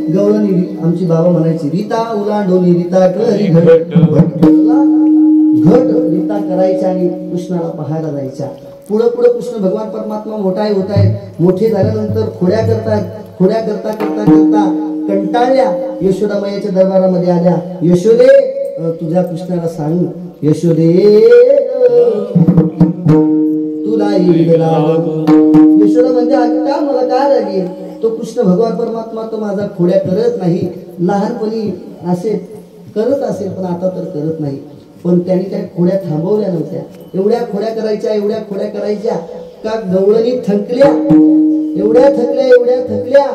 गवळणी आमची बाबा म्हणायची, रीता उलांडोनी रीता करी घट घट रीता करायच्या आणि कृष्णाला पाहायला जायच्या. पुढे पुढे कृष्ण भगवान परमात्मा होत आहेत. मोठे झाल्यानंतर खोड्या करता करता कंटाळल्या. यशोदामाईच्या दरबारामध्ये आल्या. यशोदे तुझ्या कृष्णाला सांग, यशोदे तुला येईल राग. यशोदा म्हणजे का मला काय लागेल. तो कृष्ण भगवान परमात्मा तो माझा खोड्या करत नाही. लहानपणी असे करत असेल पण आता तर करत नाही. पण त्यांनी त्या खोड्या थांबवल्या नव्हत्या. एवढ्या खोड्या करायच्या का गवळणी थकल्या. एवढ्या थकल्या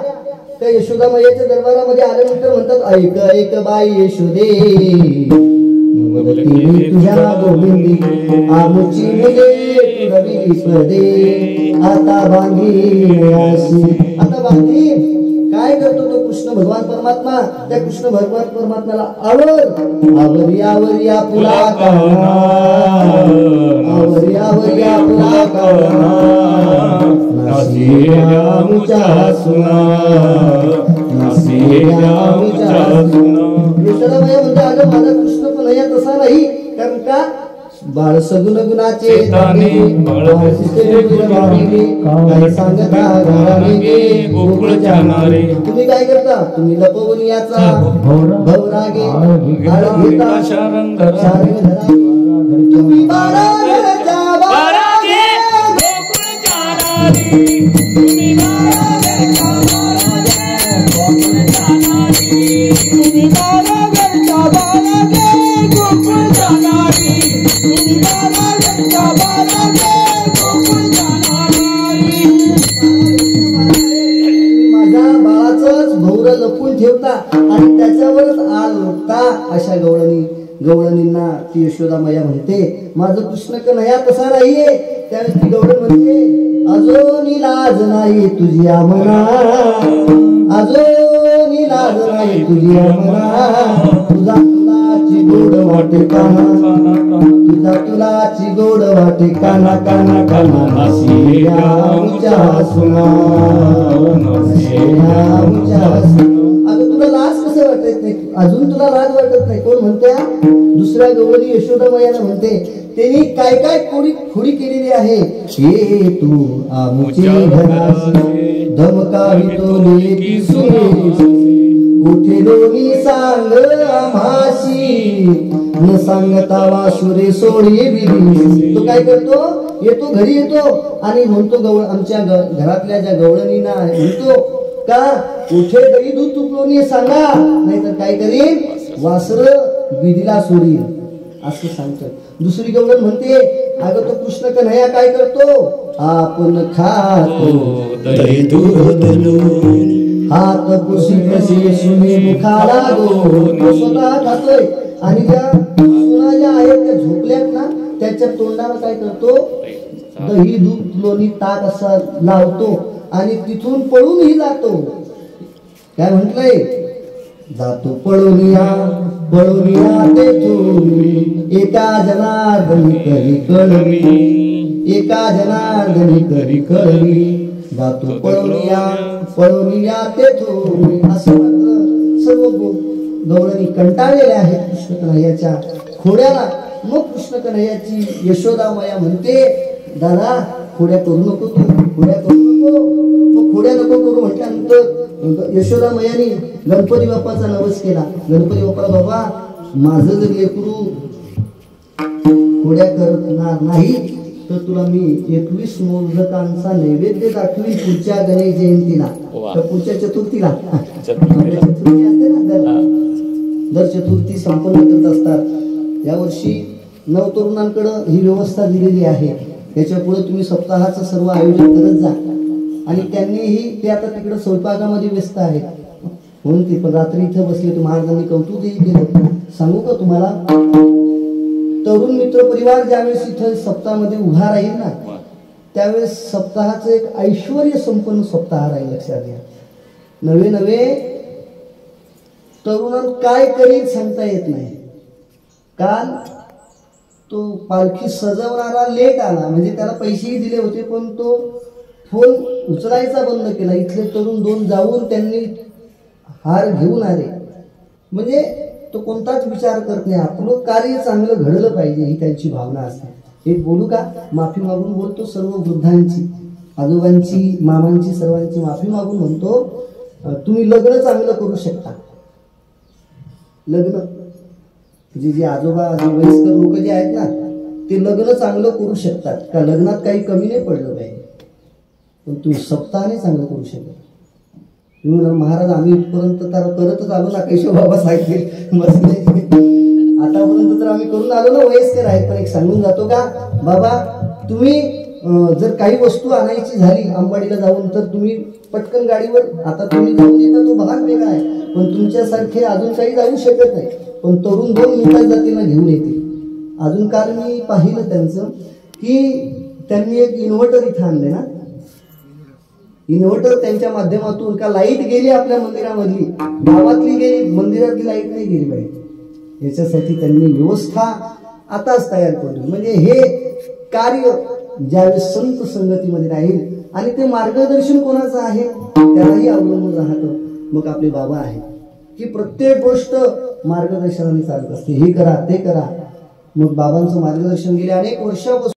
का यशोदा मैयाच्या दरबारामध्ये आल्यानंतर म्हणतात, ऐक ऐक बाई यशोदे तुझ्या गोविंदी आमुची मुले तुडवी पदे आता बांधी काय करतो तो कृष्ण भगवान परमात्मा. त्या कृष्ण भगवान परमात्म्याला आवरिया पुला काना आवरिया पुला काना नासिया मुचा सुना यशोदा मैया म्हणते, अगं माझा कृष्ण पण या तसा नाही. कारण का बाळ सगुण गुणाचे ताने काय सांगता घराने गोकुळ जाणारे. तुम्ही काय करता, तुम्ही लपवून याचा भवरागे घेता शारंग तुम्ही बाळा घरचा बाळागे गोकुळ जाणारे. तुम्ही बाळा घरचा बाळागे गोकुळ जाणारे. तुम्ही बाळा घरचा बाळागे गोकुळ जाणारे. माझ्या बाळाचंच भौर लपून ठेवता आणि त्याच्यावरच आळ लोटता. अशा गवळणींना ती यशोदा मैया म्हणते, माझं कृष्ण कन्हैया तसा नाहीये. त्यावेळेस ती गवळण म्हणते, अजून लाज नाही तुझी मना, अजून लाज नाही तुझी मना. तुझा तुलाची गोड वाटे काना, तुझा तुलाची गोड वाटे काना काना काना नासिया मुचा सुना नासिया मुचा सुना. अगं तुला लाज कसं वाटत नाही, अजून तुला लाज वाटत नाही. कोण म्हणते, दुसऱ्या गवळणी यशोदा मैयाला म्हणते, त्यांनी काय काय खोडी केलेली आहे. हे तू आमुचे घरासी धमकावितो लेकी सुने कुठे लोणी सांग आम्हाशी न सांगता वासुरे सोडी बिरी. तो काय करतो, येतो घरी येतो आणि म्हणतो आमच्या घरातल्या ज्या गवळणींना म्हणतो का कुठे दही दूध तुपलोनी सांगा, नाहीतर काय करीन वासर बिदीला सोडीन असं सांगतो. दुसरी गवळण म्हणते, अगं तो कृष्ण कन्हैया काय करतो, आपण खातो दही दूध हात पुसी कसे सुने मुखाला तो स्वतः खातोय आणि ज्या सुना ज्या आहेत त्या झोपल्यात ना त्याच्या तोंडाला काय करतो, दही दूध लोणी ताक असा लावतो आणि तिथून पळूनही जातो. काय म्हटलंय, जातो पळूनिया तेथून एका जनार्दनी करी कळमी, एका जनार्दनी करी कळमी. जातो पळूनिया तेथून. असं मात्र सर्व गवळणी कंटाळलेल्या आहेत कृष्ण कन्हैयाच्या खोड्याला. मग कृष्ण कन्हैयाची यशोदा मैया म्हणते, दादा खोड्या करू नको तू, खोड्या करू नको. मग खोड्या नको करू म्हटल्यानंतर यशोदा मैयानी गणपती बाप्पाचा नवस केला. गणपती बाप्पा, बाबा माझं जर लेकरू खोड्या करणार नाही तर तुला मी 21 मोदकांचा नैवेद्य दाखवीन पुढच्या गणेश जयंतीला, तर पुढच्या चतुर्थीला. चतुर्थी असते ना, दर चतुर्थी संपन्न करत असतात. यावर्षी नवतरुणांकडे ही व्यवस्था दिलेली आहे. याच्या पुढे तुम्ही सप्ताहाचं सर्व आयोजन करत जा. आणि त्यांनीही ते आता तिकडे स्वयंपाकामध्ये व्यस्त आहेत म्हणून ते पण रात्री इथं बसले. तर महाराजांनी कौतुकही केलं. सांगू का तुम्हाला, तरुण मित्र परिवार ज्यावेळेस इथं सप्ताहामध्ये उभा राहील ना त्यावेळेस सप्ताहाचं एक ऐश्वर्य संपन्न सप्ताह राहील. लक्षात घ्या. नवे तरुणांना काय करीत सांगता येत नाही. काल तो पालखी सजवणारा लेट आला, म्हणजे त्याला पैसेही दिले होते पण तो फोन उचलायचा बंद केला. इथले तरुण 2 जाऊन त्यांनी हार घेऊन आले म्हणजे तो कोणताच विचार करत नाही, आपलं कार्य चांगलं घडलं पाहिजे ही त्यांची भावना असते. एक बोलू का, माफी मागून बोलतो सर्व वृद्धांची, आजोबांची, मामांची, सर्वांची माफी मागून म्हणतो, तुम्ही लग्न चांगलं करू शकता. लग्न जे आजोबा जे वयस्कर लोक जे आहेत ना ते लग्न चांगलं करू शकतात का, लग्नात काही कमी नाही पडलं पाहिजे, पण तुम्ही सप्ताहाने चांगलं करू शकता. तुम्ही महाराज आम्ही इथपर्यंत तर करतच आलो ना, कैशव बाबा सांगतील मस्त आतापर्यंत तर आम्ही करून आलो ना, वयस्कर आहेत. पण एक सांगून जातो का बाबा, तुम्ही जर काही वस्तू आणायची झाली अंबाडीला जाऊन तर तुम्ही पटकन गाडीवर, आता तुम्ही जाऊन येता तो भाग वेगळा आहे, पण तुमच्यासारखे अजून काही जाऊ शकत नाही, पण तरुण 2 मिनिटात जातील ना घेऊन येते. अजून काल मी पाहिलं त्यांचं की त्यांनी एक इन्व्हर्टर इथं आणले ना, इन्व्हर्टर त्यांच्या माध्यमातून का लाईट गेली आपल्या मंदिरामधली, गावातली गेली, मंदिरातली लाईट नाही गेली पाहिजे याच्यासाठी त्यांनी व्यवस्था आताच तयार करून, म्हणजे हे कार्य ज्यावेळेस संत संगतीमध्ये राहील आणि ते मार्गदर्शन कोणाचं आहे त्यालाही अवलंबून राहतं. मग आपले बाबा आहेत की प्रत्येक गोष्ट मार्गदर्शनाने चालत असते, हे करा ते करा. मग बाबांचं मार्गदर्शन गेले अनेक वर्षापासून